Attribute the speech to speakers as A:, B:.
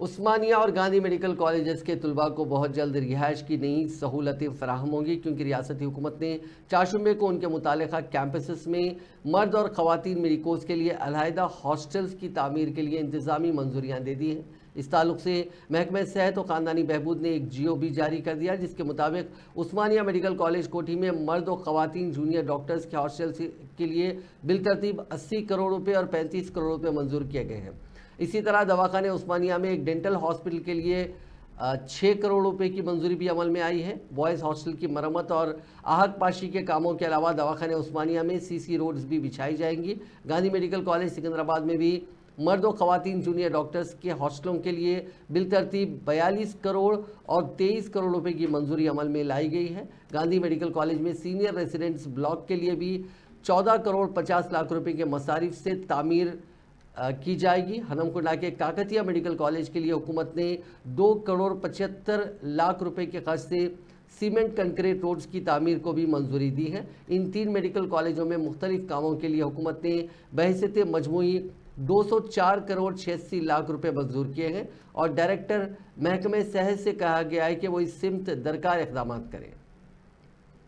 A: عثمانیہ اور Gandhi medical colleges کے طلباء کو بہت جلد رہائش کی نئی سہولتیں فراہم ہوں گی، کیونکہ ریاستی حکومت نے چاشمے کو ان کے متعلقہ کیمپسز میں مرد اور خواتین میڈیکوز کے لیے علیحدہ ہاسٹلز کی تعمیر کے لیے انتظامی منظوریاں دے دی ہیں۔ اس تعلق سے محکمہ صحت و خاندانی بہبود نے ایک GO بھی جاری کر دیا، جس کے مطابق عثمانیہ میڈیکل کالج کوٹھی میں مرد و خواتین جونیئر ڈاکٹرز کے ہاسٹل کے لیے بالترتیب 80 کروڑ روپے اور 35 کروڑ روپے منظور کیے گئے ہیں۔ اسی طرح دواخانہ عثمانیہ میں ایک ڈینٹل ہاسپٹل کے لیے 6 کروڑ روپے کی منظوری بھی عمل میں آئی ہے۔ بوائز ہاسٹل کی مرمت اور آہک پاشی کے کاموں کے علاوہ دواخانہ عثمانیہ میں CC روڈز بھی بچھائی جائیں گی۔ گاندھی میڈیکل کالج سکندرآباد میں بھی مرد و خواتین جونیئر ڈاکٹرز کے ہاسٹلوں کے لیے بالترتیب 42 کروڑ اور 23 کروڑ روپے کی منظوری عمل میں لائی گئی ہے۔ گاندھی میڈیکل کالج میں سینئر ریزیڈنٹس بلاک کے لیے بھی 14 کروڑ 50 لاکھ روپے کے مصارف سے تعمیر کی جائے گی۔ ہنمکنڈا کے کاکتیہ میڈیکل کالج کے لیے حکومت نے 2 کروڑ 75 لاکھ روپے کے خرچ سے سیمنٹ کنکریٹ روڈز کی تعمیر کو بھی منظوری دی ہے۔ ان 3 میڈیکل کالجوں میں مختلف کاموں کے لیے حکومت نے بحیثیت مجموعی 204 کروڑ 86 لاکھ روپے منظور کیے ہیں، اور ڈائریکٹر محکمہ صحت سے کہا گیا ہے کہ وہ اس سمت درکار اقدامات کریں۔